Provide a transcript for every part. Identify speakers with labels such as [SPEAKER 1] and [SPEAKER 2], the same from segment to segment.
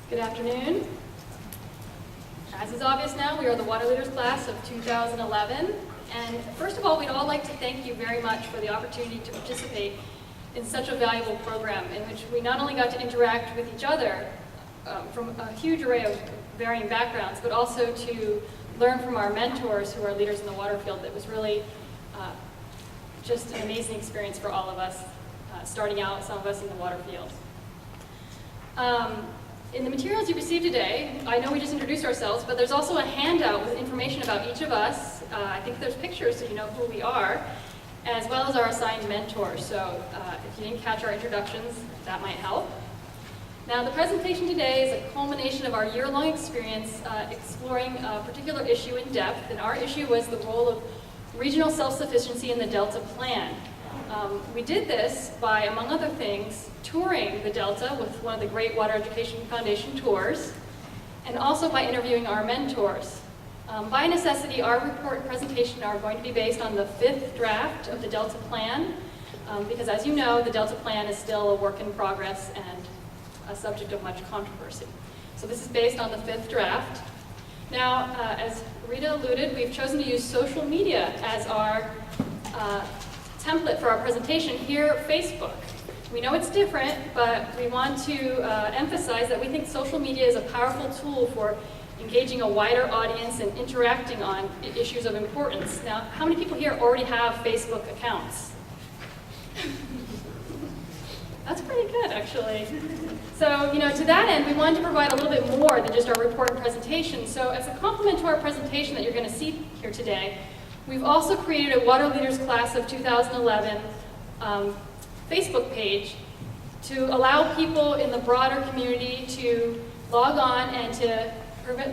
[SPEAKER 1] Good afternoon. As is obvious now, we are the Water Leaders class of 2011. And first of all, we'd all like to thank you very much for the opportunity to participate in such a valuable program in which we not only got to interact with each other from a huge array of varying backgrounds, but also to learn from our mentors who are leaders in the water field. That was really just an amazing experience for all of us, starting out, some of us in the water field. In the materials you received today, I know we just introduced ourselves, but there's also a handout with information about each of us. I think there's pictures so you know who we are, as well as our assigned mentors. So if you didn't catch our introductions, that might help. Now, the presentation today is a culmination of our year-long experience exploring a particular issue in depth, and our issue was the role of regional self-sufficiency in the Delta Plan. We did this by, among other things, touring the Delta with one of the great Water Education Foundation tours, and also by interviewing our mentors. By necessity, our report and presentation are going to be based on the 5th draft of the Delta Plan, because as you know, the Delta Plan is still a work in progress and a subject of much controversy. So this is based on the 5th draft. Now, as Rita alluded, we've chosen to use social media as our template for our presentation here, Facebook. We know it's different, but we want to emphasize that we think social media is a powerful tool for engaging a wider audience and interacting on issues of importance. Now, how many people here already have Facebook accounts? That's pretty good, actually. So, to that end, we wanted to provide a little bit more than just our report and presentation. So, as a complement to our presentation that you're going to see here today, we've also created a Water Leaders Class of 2011 Facebook page to allow people in the broader community to log on and to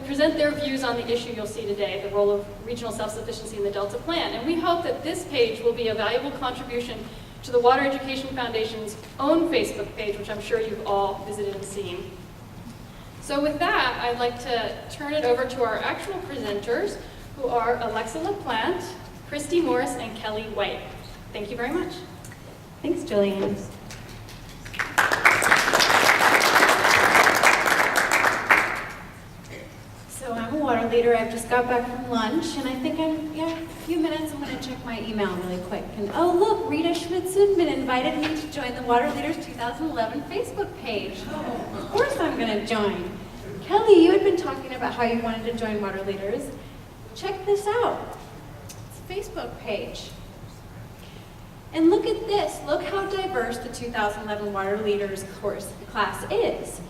[SPEAKER 1] present their views on the issue you'll see today, the role of regional self-sufficiency in the Delta Plan. And we hope that this page will be a valuable contribution to the Water Education Foundation's own Facebook page, which I'm sure you've all visited and seen. So with that, I'd like to turn it over to our actual presenters, who are Alexa LaPlante, Christy Morris, and Kelly White. Thank you very much.
[SPEAKER 2] Thanks, Julianne. So I'm a water leader. I've just got back from lunch, and I think a few minutes, I'm going to check my email really quick. And oh, look, Rita Schmidt-Sundman invited me to join the Water Leaders 2011 Facebook page. Of course I'm going to join. Kelly, you had been talking about how you wanted to join Water Leaders. Check this out. It's a Facebook page. And look at this. Look how diverse the 2011 Water Leaders class is.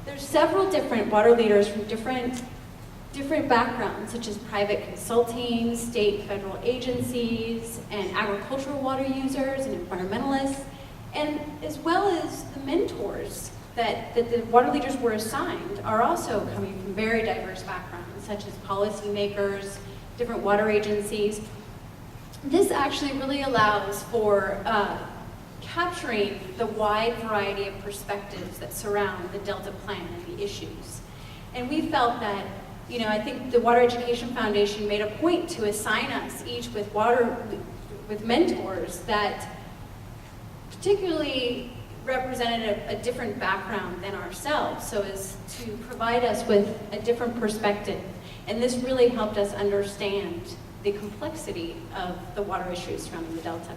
[SPEAKER 2] There's several different water leaders from different backgrounds, such as private consulting, state, federal agencies, and agricultural water users and environmentalists, and as well as the mentors that the water leaders were assigned are also coming from very diverse backgrounds, such as policymakers, different water agencies. This actually really allows for capturing the wide variety of perspectives that surround the Delta Plan and the issues. And we felt that, I think the Water Education Foundation made a point to assign us each with mentors that particularly represented a different background than ourselves, so as to provide us with a different perspective. And this really helped us understand the complexity of the water issues surrounding the Delta.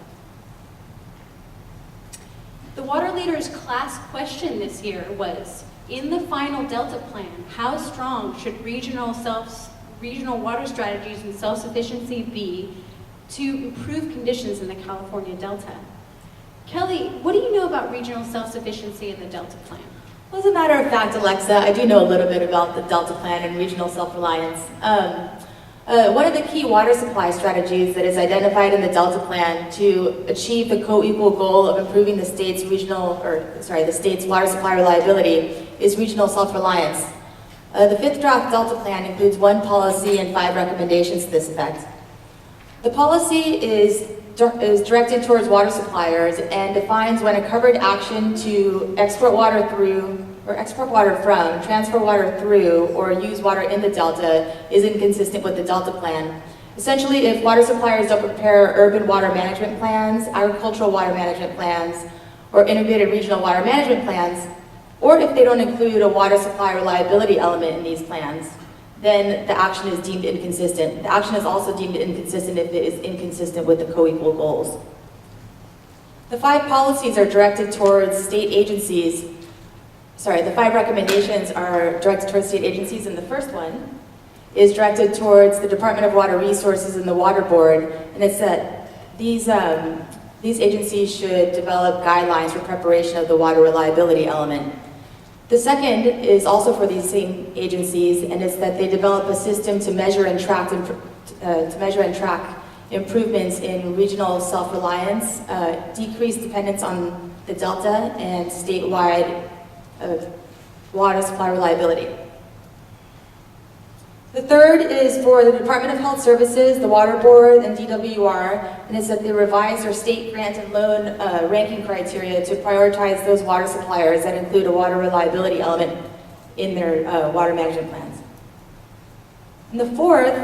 [SPEAKER 2] The Water Leaders class question this year was, in the final Delta Plan, how strong should regional water strategies and self-sufficiency be to improve conditions in the California Delta? Kelly, what do you know about regional self-sufficiency in the Delta Plan?
[SPEAKER 3] Well, as a matter of fact, Alexa, I do know a little bit about the Delta Plan and regional self-reliance. One of the key water supply strategies that is identified in the Delta Plan to achieve the co-equal goal of improving the state's the state's water supply reliability is regional self-reliance. The 5th draft Delta Plan includes 1 policy and 5 recommendations to this effect. The policy is directed towards water suppliers and defines when a covered action to export water through, or export water from, transfer water through, or use water in the Delta is inconsistent with the Delta Plan. Essentially, if water suppliers don't prepare urban water management plans, agricultural water management plans, or integrated regional water management plans, or if they don't include a water supply reliability element in these plans, then the action is deemed inconsistent. The action is also deemed inconsistent if it is inconsistent with the co-equal goals. The 5 policies are directed towards state agencies. The 5 recommendations are directed towards state agencies, and the first one is directed towards the Department of Water Resources and the Water Board, and it's that these agencies should develop guidelines for preparation of the water reliability element. The second is also for these same agencies, and it's that they develop a system to measure and track improvements in regional self-reliance, decreased dependence on the Delta, and statewide water supply reliability. The third is for the Department of Health Services, the Water Board, and DWR, and it's that they revise their state grant and loan ranking criteria to prioritize those water suppliers that include a water reliability element in their water management plans. And the fourth,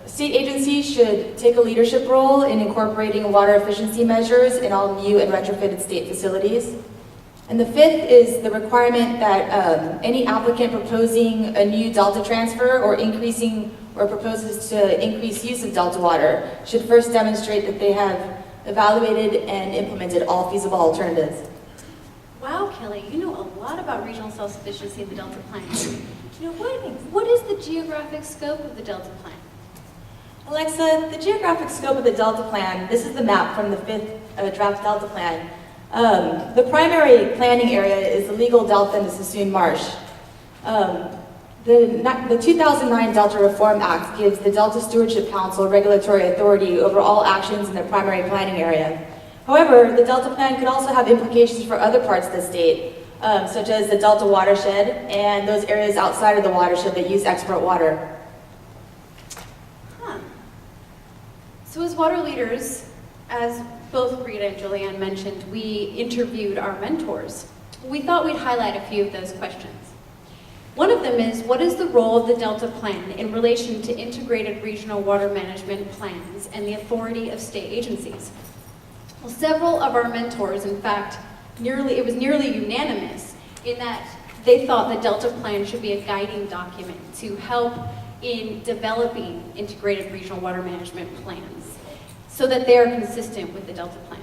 [SPEAKER 3] state agencies should take a leadership role in incorporating water efficiency measures in all new and retrofitted state facilities. And the fifth is the requirement that any applicant proposing a new Delta transfer or proposes to increase use of Delta water should first demonstrate that they have evaluated and implemented all feasible alternatives.
[SPEAKER 2] Wow, Kelly, you know a lot about regional self-sufficiency in the Delta Plan. You know, what is the geographic scope of the Delta Plan?
[SPEAKER 3] Alexa, the geographic scope of the Delta Plan, this is the map from the 5th draft Delta Plan. The primary planning area is the legal Delta and the Sassoon Marsh. The 2009 Delta Reform Act gives the Delta Stewardship Council regulatory authority over all actions in the primary planning area. However, the Delta Plan could also have implications for other parts of the state, such as the Delta watershed and those areas outside of the watershed that use export water.
[SPEAKER 2] So as water leaders, as both Rita and Julianne mentioned, we interviewed our mentors. We thought we'd highlight a few of those questions. One of them is, what is the role of the Delta Plan in relation to integrated regional water management plans and the authority of state agencies? Well, several of our mentors, in fact, it was nearly unanimous in that they thought the Delta Plan should be a guiding document to help in developing integrated regional water management plans so that they are consistent with the Delta Plan.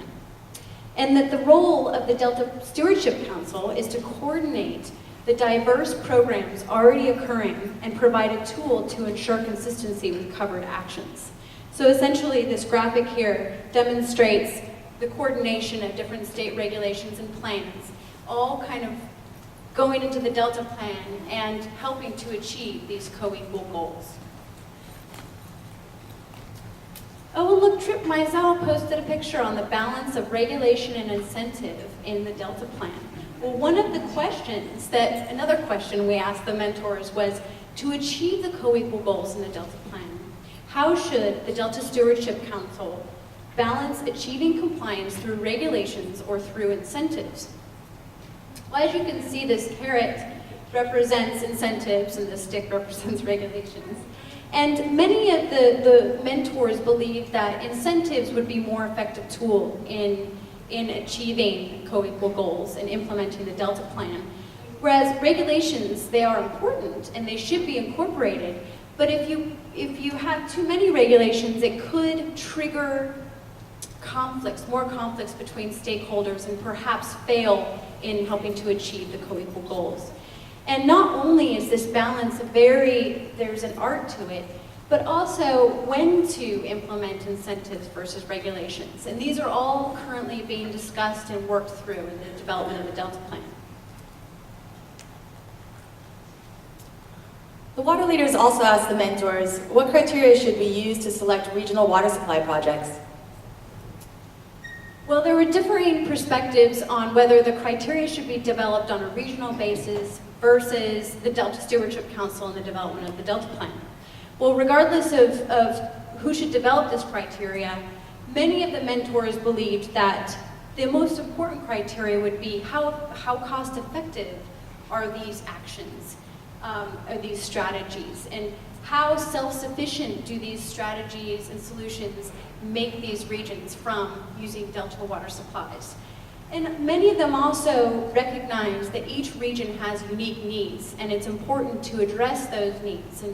[SPEAKER 2] And that the role of the Delta Stewardship Council is to coordinate the diverse programs already occurring and provide a tool to ensure consistency with covered actions. So essentially, this graphic here demonstrates the coordination of different state regulations and plans, all kind of going into the Delta Plan and helping to achieve these co-equal goals. Oh, and look, Trip Mizell posted a picture on the balance of regulation and incentive in the Delta Plan. Well, another question we asked the mentors was, to achieve the co-equal goals in the Delta Plan, how should the Delta Stewardship Council balance achieving compliance through regulations or through incentives? Well, as you can see, this carrot represents incentives and the stick represents regulations. And many of the mentors believed that incentives would be a more effective tool in achieving co-equal goals and implementing the Delta Plan. Whereas regulations, they are important and they should be incorporated, but if you have too many regulations, it could trigger more conflicts between stakeholders and perhaps fail in helping to achieve the co-equal goals. And not only is this balance there's an art to it, but also when to implement incentives versus regulations. And these are all currently being discussed and worked through in the development of the Delta Plan.
[SPEAKER 3] The water leaders also asked the mentors, what criteria should we use to select regional water supply projects?
[SPEAKER 2] Well, there were differing perspectives on whether the criteria should be developed on a regional basis versus the Delta Stewardship Council and the development of the Delta Plan. Well, regardless of who should develop this criteria, many of the mentors believed that the most important criteria would be how cost effective are these actions, are these strategies, and how self-sufficient do these strategies and solutions make these regions from using Delta water supplies. And many of them also recognize that each region has unique needs, and it's important to address those needs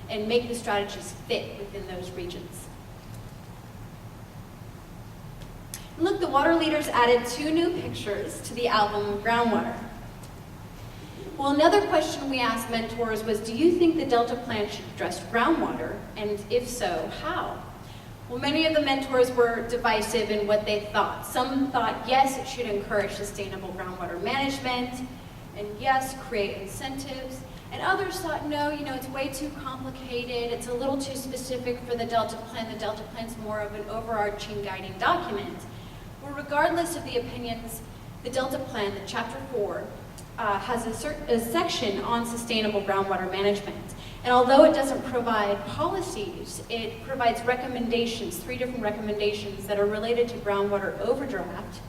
[SPEAKER 2] and make the strategies fit within those regions. And look, the water leaders added 2 new pictures to the album of groundwater. Well, another question we asked mentors was, do you think the Delta Plan should address groundwater? And if so, how? Well, many of the mentors were divisive in what they thought. Some thought, yes, it should encourage sustainable groundwater management, and yes, create incentives. And others thought, no, it's way too complicated, it's a little too specific for the Delta Plan. The Delta Plan's more of an overarching guiding document. Well, regardless of the opinions, the Delta Plan, the Chapter 4, has a section on sustainable groundwater management. And although it doesn't provide policies, it provides recommendations, 3 different recommendations that are related to groundwater overdraft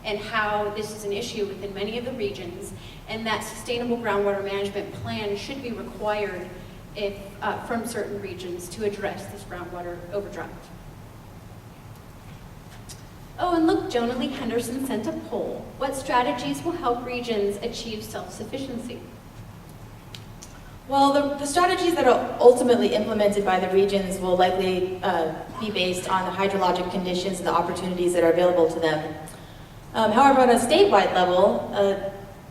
[SPEAKER 2] and how this is an issue within many of the regions, and that sustainable groundwater management plan should be required from certain regions to address this groundwater overdraft. Oh, and look, Jonah Lee Henderson sent a poll. What strategies will help regions achieve self-sufficiency?
[SPEAKER 3] Well, the strategies that are ultimately implemented by the regions will likely be based on the hydrologic conditions and the opportunities that are available to them. However, on a statewide level,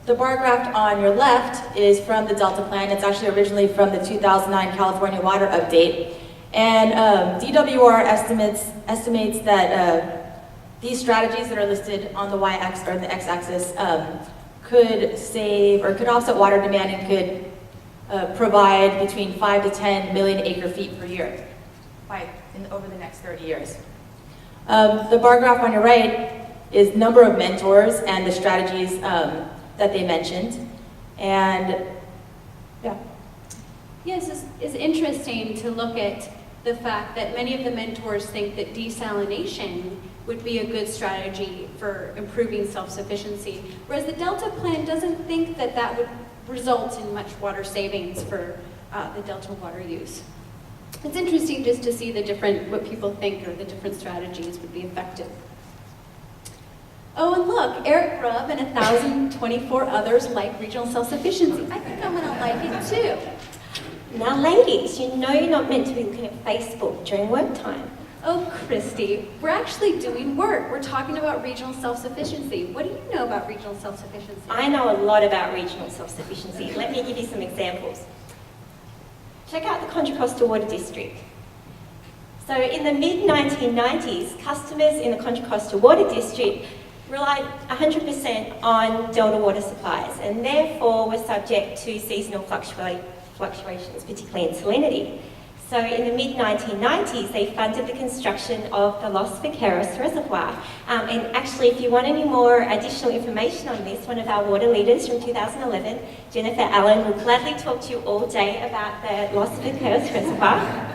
[SPEAKER 3] the bar graph on your left is from the Delta Plan. It's actually originally from the 2009 California Water Update. And DWR estimates that these strategies that are listed on the y-axis or the x-axis could save or could offset water demand and could provide between 5 to 10 million acre-feet per year over the next 30 years. The bar graph on your right is number of mentors and the strategies that they mentioned. And yeah.
[SPEAKER 2] Yes, it's interesting to look at the fact that many of the mentors think that desalination would be a good strategy for improving self-sufficiency, whereas the Delta Plan doesn't think that that would result in much water savings for the Delta water use. It's interesting just to see what people think or the different strategies would be effective. Oh, and look, Eric Grubb and 1,024 others like regional self-sufficiency. I think I'm gonna like it too.
[SPEAKER 4] Now ladies, you know you're not meant to be looking at Facebook during work time.
[SPEAKER 2] Oh, Christy, we're actually doing work. We're talking about regional self-sufficiency. What do you know about regional self-sufficiency?
[SPEAKER 4] I know a lot about regional self-sufficiency. Let me give you some examples. Check out the Contra Costa Water District. So in the mid-1990s, customers in the Contra Costa Water District relied 100% on Delta water supplies and therefore were subject to seasonal fluctuations, particularly in salinity. So in the mid-1990s, they funded the construction of the Los Vaqueros Reservoir. And actually, if you want any more additional information on this, one of our water leaders from 2011, Jennifer Allen, will gladly talk to you all day about the Los Vaqueros Reservoir.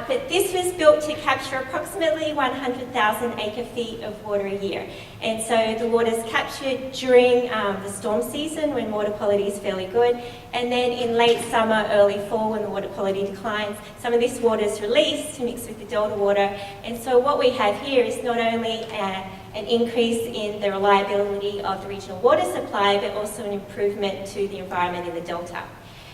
[SPEAKER 4] But this was built to capture approximately 100,000 acre-feet of water a year. And so the water is captured during the storm season when water quality is fairly good. And then in late summer, early fall, when the water quality declines, some of this water is released to mix with the Delta water. And so what we have here is not only an increase in the reliability of the regional water supply, but also an improvement to the environment in the Delta.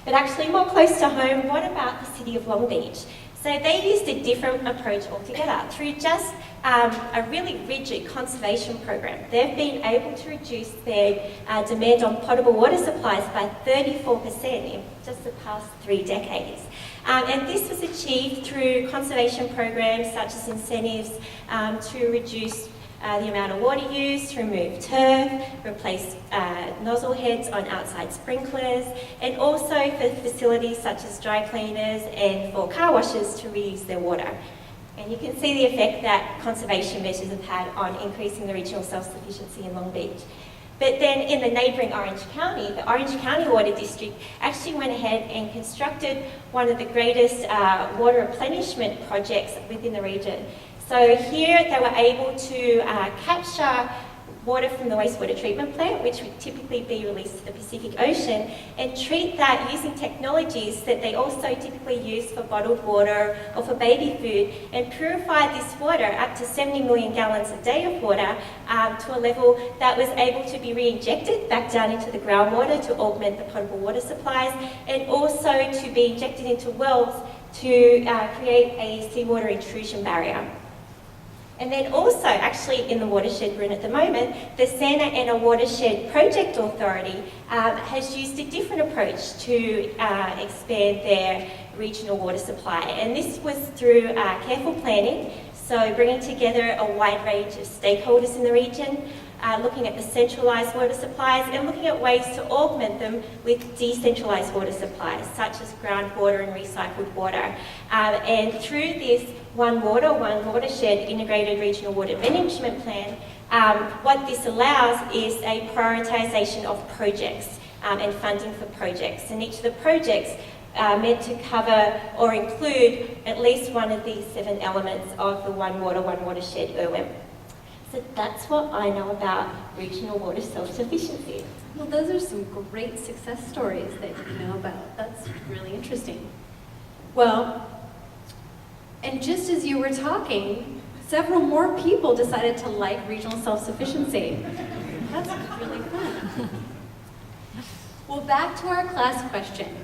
[SPEAKER 4] But actually more close to home, what about the city of Long Beach? So they used a different approach altogether. Through just a really rigid conservation program, they've been able to reduce their demand on potable water supplies by 34% in just the past 3 decades. And this was achieved through conservation programs such as incentives to reduce the amount of water used, to remove turf, replace nozzle heads on outside sprinklers, and also for facilities such as dry cleaners and for car washers to reuse their water. And you can see the effect that conservation measures have had on increasing the regional self-sufficiency in Long Beach. But then in the neighbouring Orange County, the Orange County Water District actually went ahead and constructed one of the greatest water replenishment projects within the region. So here they were able to capture water from the wastewater treatment plant, which would typically be released to the Pacific Ocean, and treat that using technologies that they also typically use for bottled water or for baby food, and purify this water up to 70 million gallons a day of water to a level that was able to be re-injected back down into the groundwater to augment the potable water supplies, and also to be injected into wells to create a seawater intrusion barrier. And then also, actually in the watershed we're in at the moment, the Santa Ana Watershed Project Authority has used a different approach to expand their regional water supply. And this was through careful planning, so bringing together a wide range of stakeholders in the region, looking at the centralised water supplies and looking at ways to augment them with decentralised water supplies, such as groundwater and recycled water. And through this One Water, One Watershed Integrated Regional Water Management Plan, what this allows is a prioritisation of projects and funding for projects. And each of the projects meant to cover or include at least one of these 7 elements of the One Water, One Watershed IRWM. So that's what I know about regional water self-sufficiency.
[SPEAKER 2] Well, those are some great success stories that you know about. That's really interesting. Well, and just as you were talking, several more people decided to like regional self-sufficiency. That's really fun. Well, back to our class question.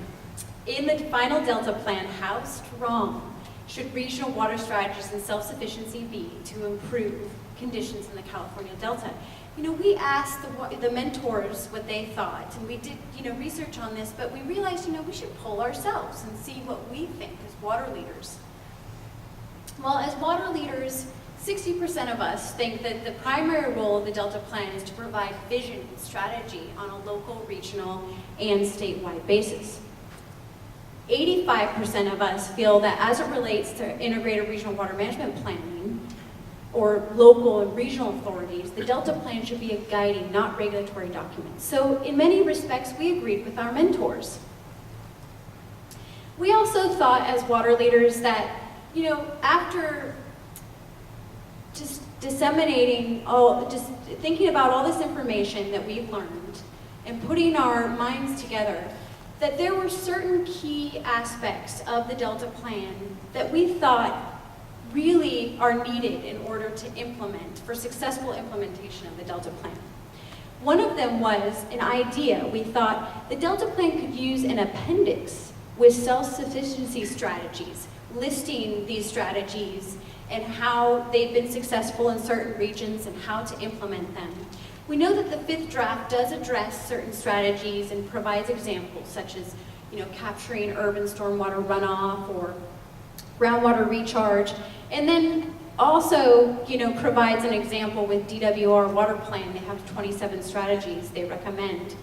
[SPEAKER 2] In the final Delta plan, how strong should regional water strategies and self-sufficiency be to improve conditions in the California Delta? You know, we asked the mentors what they thought, and we did, research on this, but we realized, we should poll ourselves and see what we think as water leaders. Well, as water leaders, 60% of us think that the primary role of the Delta Plan is to provide vision and strategy on a local, regional, and statewide basis. 85% of us feel that as it relates to integrated regional water management planning, or local and regional authorities, the Delta Plan should be a guiding, not regulatory document. So in many respects, we agreed with our mentors. We also thought as water leaders that, after just disseminating just thinking about all this information that we've learned and putting our minds together, that there were certain key aspects of the Delta Plan that we thought really are needed in order to implement, for successful implementation of the Delta Plan. One of them was an idea. We thought the Delta Plan could use an appendix with self-sufficiency strategies, listing these strategies and how they've been successful in certain regions and how to implement them. We know that the 5th draft does address certain strategies and provides examples such as, capturing urban stormwater runoff or groundwater recharge, and then also, provides an example with DWR water plan. They have 27 strategies they recommend.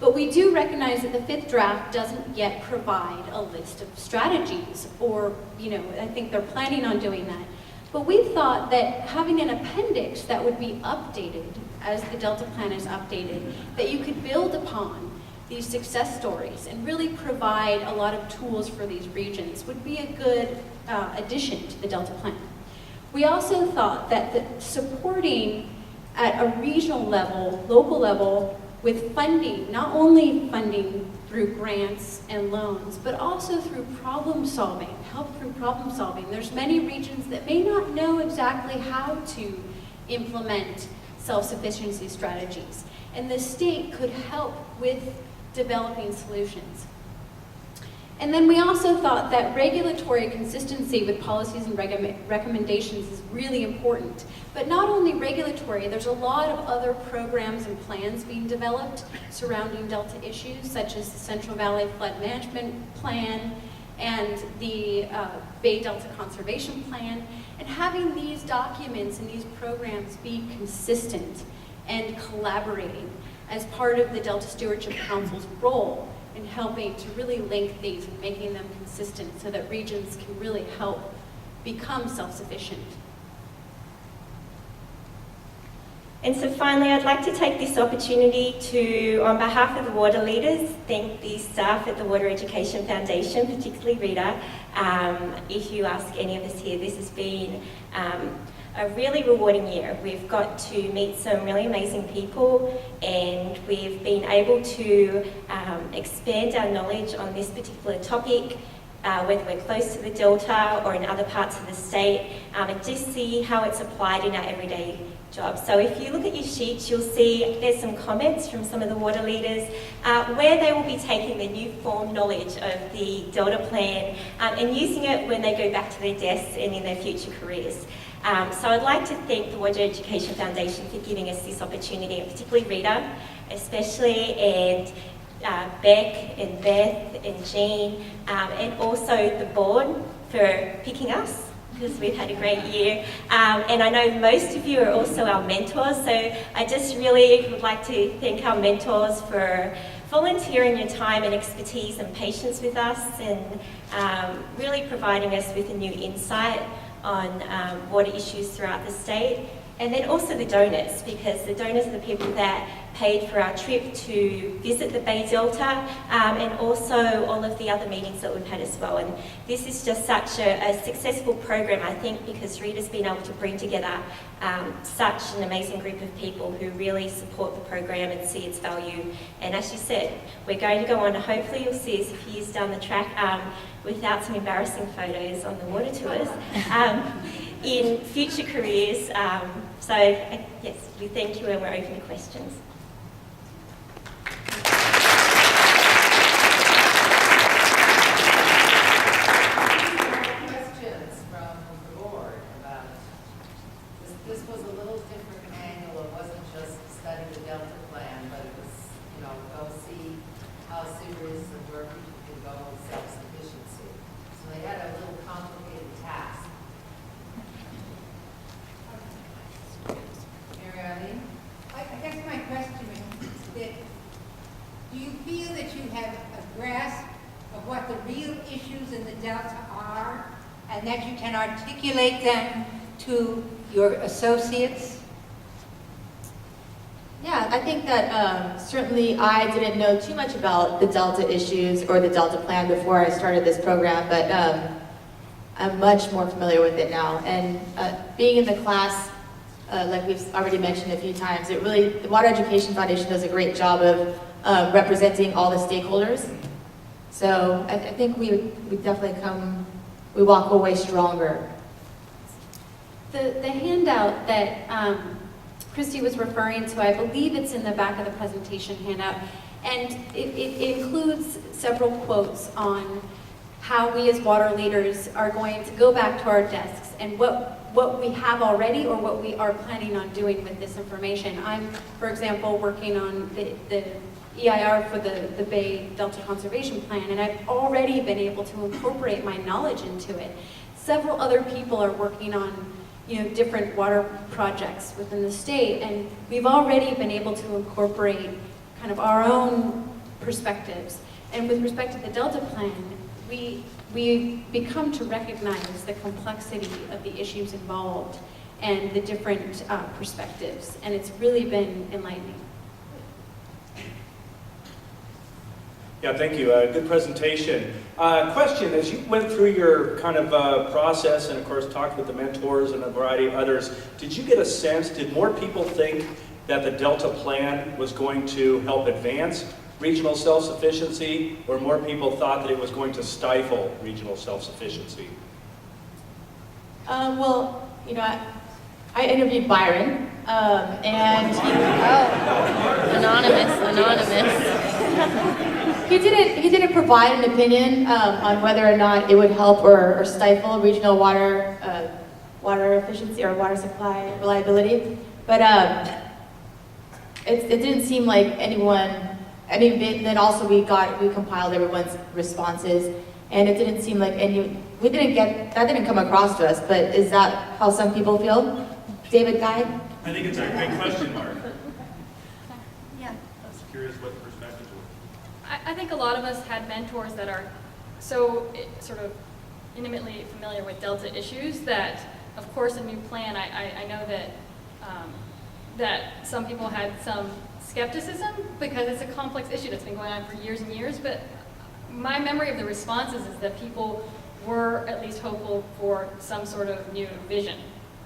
[SPEAKER 2] But we do recognize that the 5th draft doesn't yet provide a list of strategies, or, I think they're planning on doing that. But we thought that having an appendix that would be updated as the Delta Plan is updated, that you could build upon these success stories and really provide a lot of tools for these regions would be a good addition to the Delta Plan. We also thought that supporting at a regional level, local level, with funding, not only funding through grants and loans, but also through problem solving, help through problem solving. There's many regions that may not know exactly how to implement self-sufficiency strategies, and the state could help with developing solutions. And then we also thought that regulatory consistency with policies and recommendations is really important. But not only regulatory, there's a lot of other programs and plans being developed surrounding Delta issues, such as the Central Valley Flood Management Plan and the Bay Delta Conservation Plan. And having these documents and these programs be consistent and collaborating as part of the Delta Stewardship Council's role in helping to really link these and making them consistent so that regions can really help become self-sufficient.
[SPEAKER 4] And so finally, I'd like to take this opportunity to, on behalf of the water leaders, thank the staff at the Water Education Foundation, particularly Rita. If you ask any of us here, this has been a really rewarding year. We've got to meet some really amazing people, and we've been able to expand our knowledge on this particular topic, whether we're close to the Delta or in other parts of the state, and just see how it's applied in our everyday jobs. So if you look at your sheets, you'll see there's some comments from some of the water leaders where they will be taking the new formed knowledge of the Delta Plan and using it when they go back to their desks and in their future careers. So I'd like to thank the Water Education Foundation for giving us this opportunity, and particularly Rita, especially, and Beck and Beth and Jean, and also the board for picking us, because we've had a great year. And I know most of you are also our mentors, so I just really would like to thank our mentors for volunteering your time and expertise and patience with us, and really providing us with a new insight on water issues throughout the state. And then also the donors, because the donors are the people that paid for our trip to visit the Bay Delta, and also all of the other meetings that we've had as well. And this is just such a successful program, I think, because Rita's been able to bring together such an amazing group of people who really support the program and see its value. And as you said, we're going to go on, hopefully you'll see us a few years down the track without some embarrassing photos on the water tours, in future careers. So yes, we thank you, and we're open to questions.
[SPEAKER 5] Questions from the board about it. This was a little different angle. It wasn't just study the Delta Plan, but it was, go see how serious and where people can go with self-sufficiency. So they had a little complicated task.
[SPEAKER 6] I guess my question is that, do you feel that you have a grasp of what the real issues in the Delta are, and that you can articulate them to your associates?
[SPEAKER 3] Yeah, I think that certainly I didn't know too much about the Delta issues or the Delta Plan before I started this program, but I'm much more familiar with it now. And being in the class, like we've already mentioned a few times, the Water Education Foundation does a great job of representing all the stakeholders. So I think we definitely we walk away stronger.
[SPEAKER 2] The handout that Christy was referring to, I believe it's in the back of the presentation handout, and it includes several quotes on how we as water leaders are going to go back to our desks and what we have already or what we are planning on doing with this information. I'm, for example, working on the EIR for the Bay Delta Conservation Plan, and I've already been able to incorporate my knowledge into it. Several other people are working on different water projects within the state, and we've already been able to incorporate kind of our own perspectives. And with respect to the Delta Plan, we've become to recognize the complexity of the issues involved and the different perspectives, and it's really been enlightening.
[SPEAKER 7] Yeah, thank you. Good presentation. Question, as you went through your kind of process and of course talked with the mentors and a variety of others, did you get a sense, did more people think that the Delta Plan was going to help advance regional self-sufficiency, or more people thought that it was going to stifle regional self-sufficiency?
[SPEAKER 3] Well, I interviewed Byron, and
[SPEAKER 8] Anonymous.
[SPEAKER 3] he didn't provide an opinion on whether or not it would help or stifle regional water efficiency or water supply reliability. But it didn't seem like anyone. I mean, then also we compiled everyone's responses, and it didn't seem like that didn't come across to us. But is that how some people feel? David Guy?
[SPEAKER 9] I think it's a great question, Mark.
[SPEAKER 8] Yeah.
[SPEAKER 9] I was curious what the perspectives were.
[SPEAKER 1] I think a lot of us had mentors that are so sort of intimately familiar with Delta issues that, of course, a new plan, I know that that some people had some skepticism because it's a complex issue that's been going on for years and years, but my memory of the responses is that people were at least hopeful for some sort of new vision.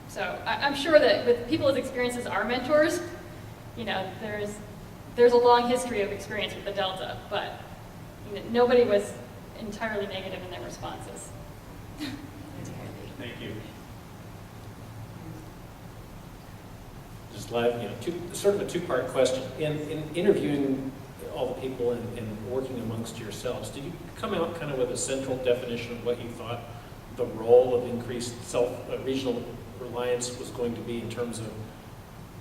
[SPEAKER 1] So I'm sure that with people as experienced as our mentors, you know, there's a long history of experience with the Delta, but you know, nobody was entirely negative in their responses.
[SPEAKER 9] Thank you.
[SPEAKER 10] Just live, you know, sort of a two-part question. In interviewing all the people and working amongst yourselves, did you come out kind of with a central definition of what you thought the role of increased regional reliance was going to be in terms of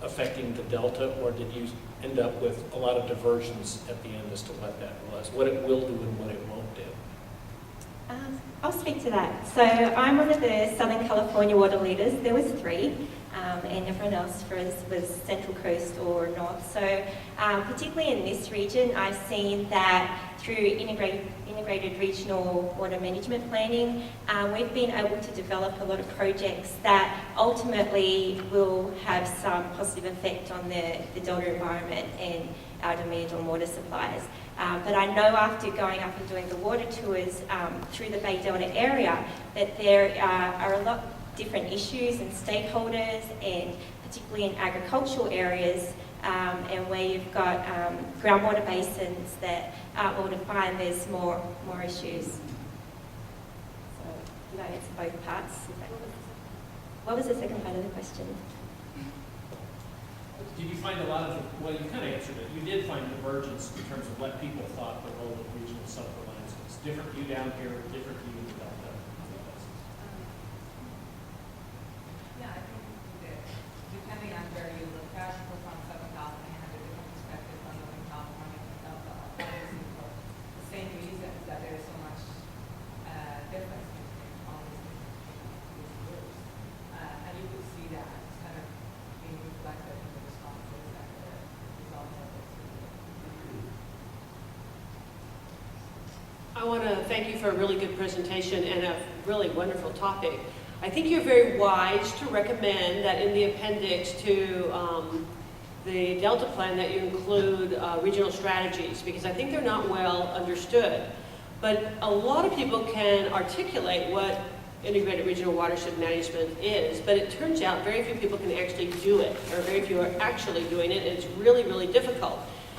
[SPEAKER 10] affecting the Delta, or did you end up with a lot of diversions at the end as to what that was, what it will do and what it won't do?
[SPEAKER 4] I'll speak to that. So I'm one of the Southern California water leaders. There was 3, and everyone else was Central Coast or North. So particularly in this region, I've seen that through integrated regional water management planning, we've been able to develop a lot of projects that ultimately will have some positive effect on the Delta environment and our demand on water supplies. But I know after going up and doing the water tours through the Bay Delta area that there are a lot of different issues and stakeholders, and particularly in agricultural areas and where you've got groundwater basins that aren't well defined, there's more issues. So did I answer both parts? What was the second part of the question?
[SPEAKER 10] Did you find a lot of, well, you kind of answered it. You did find divergence in terms of what people thought the role of regional self-reliance was. Different view down here, different view in the Delta.
[SPEAKER 11] Yeah, I think that depending on where you look at, we're from Southern California, have a different perspective from Northern California and Delta, obviously for the same reasons that there is so much difference between all these groups. And you could see that kind of being reflected in the responses and the results of this.
[SPEAKER 12] I want to thank you for a really good presentation and a really wonderful topic. I think you're very wise to recommend that in the appendix to the Delta Plan that you include regional strategies, because I think they're not well understood. But a lot of people can articulate what integrated regional watershed management is, but it turns out very few people can actually do it, or very few are actually doing it, and it's really, really difficult.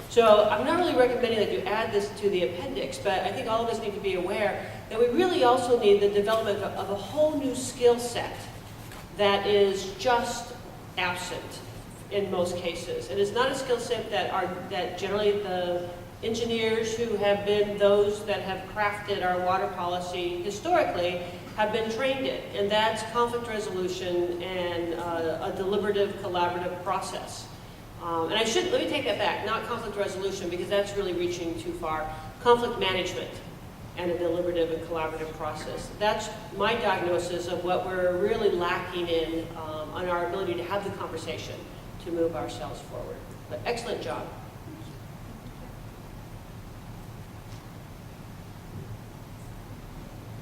[SPEAKER 12] So I'm not really recommending that you add this to the appendix, but I think all of us need to be aware that we really also need the development of a whole new skill set that is just absent in most cases. And it's not a skill set that generally the engineers who have been those that have crafted our water policy historically have been trained in, and that's conflict resolution and a deliberative, collaborative process. And let me take that back, not conflict resolution, because that's really reaching too far. Conflict management and a deliberative and collaborative process. That's my diagnosis of what we're really lacking in on our ability to have the conversation to move ourselves forward. But excellent job.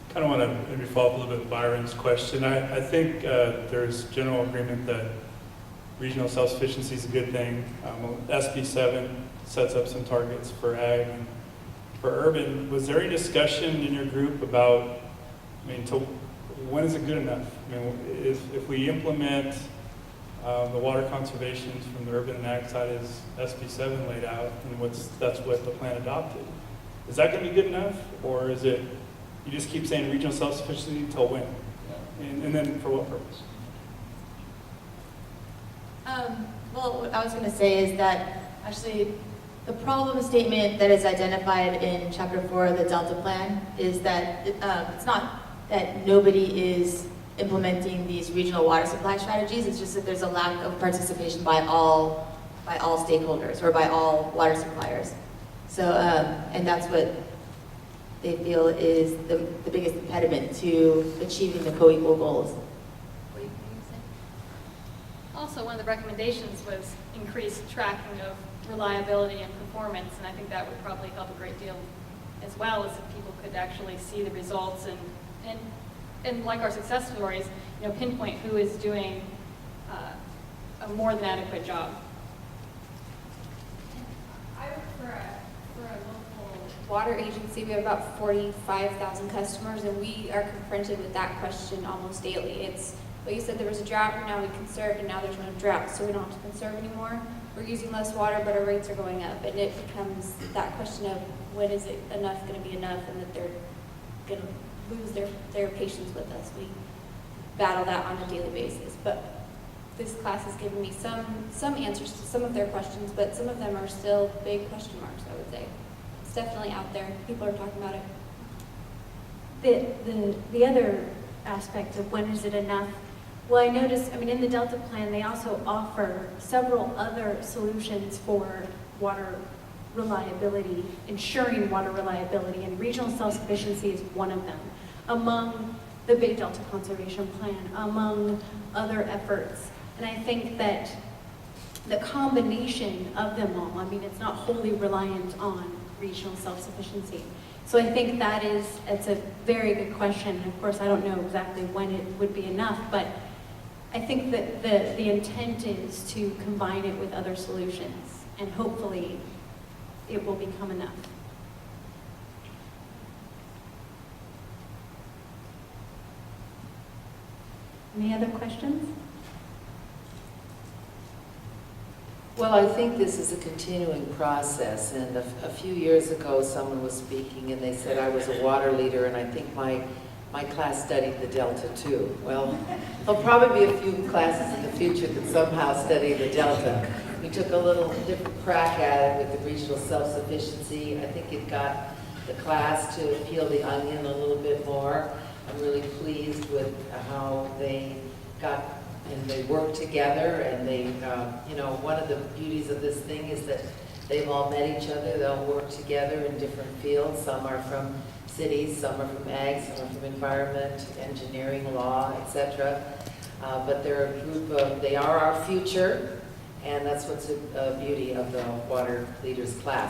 [SPEAKER 13] I kind of want to maybe follow up a little bit with Byron's question. I think there's general agreement that regional self-sufficiency is a good thing. SB7 sets up some targets for ag and for urban. Was there any discussion in your group about, when is it good enough? If we implement the water conservation from the urban and ag side as SB7 laid out, and that's what the plan adopted, is that going to be good enough? Or is it, you just keep saying regional self-sufficiency until when? And then for what purpose?
[SPEAKER 3] Well, what I was going to say is that actually the problem statement that is identified in Chapter 4 of the Delta Plan is that it's not that nobody is implementing these regional water supply strategies, it's just that there's a lack of participation by all stakeholders or by all water suppliers. So, and that's what they feel is the biggest impediment to achieving the co-equal goals.
[SPEAKER 1] Also, one of the recommendations was increased tracking of reliability and performance, and I think that would probably help a great deal as well, as if people could actually see the results and like our success stories, pinpoint who is doing a more than adequate job.
[SPEAKER 14] I work for a local water agency. We have about 45,000 customers, and we are confronted with that question almost daily. It's, well, you said there was a drought, and now we conserved, and now there's no drought, so we don't have to conserve anymore. We're using less water, but our rates are going up, and it becomes that question of when is it enough going to be enough, and that they're going to lose their patience with us. We battle that on a daily basis, but this class has given me some answers to some of their questions, but some of them are still big question marks, I would say. It's definitely out there. People are talking about it.
[SPEAKER 2] The other aspect of when is it enough, well, I noticed, I mean, in the Delta Plan, they also offer several other solutions for water reliability, ensuring water reliability, and regional self-sufficiency is one of them. Among the Bay Delta Conservation Plan, among other efforts. And I think that the combination of them all, I mean, it's not wholly reliant on regional self-sufficiency. So I think it's a very good question. And of course, I don't know exactly when it would be enough, but I think that the intent is to combine it with other solutions, and hopefully it will become enough. Any other questions?
[SPEAKER 5] Well, I think this is a continuing process, and a few years ago, someone was speaking, and they said I was a water leader, and I think my class studied the Delta too. Well, there'll probably be a few classes in the future that somehow study the Delta. We took a little different crack at it with the regional self-sufficiency. I think it got the class to peel the onion a little bit more. I'm really pleased with how they got and they work together, and they, you know, one of the beauties of this thing is that they've all met each other. They'll work together in different fields. Some are from cities, some are from ag, some are from environment, engineering, law, etc. But they're a group of, they are our future, and that's what's the beauty of the Water Leaders class.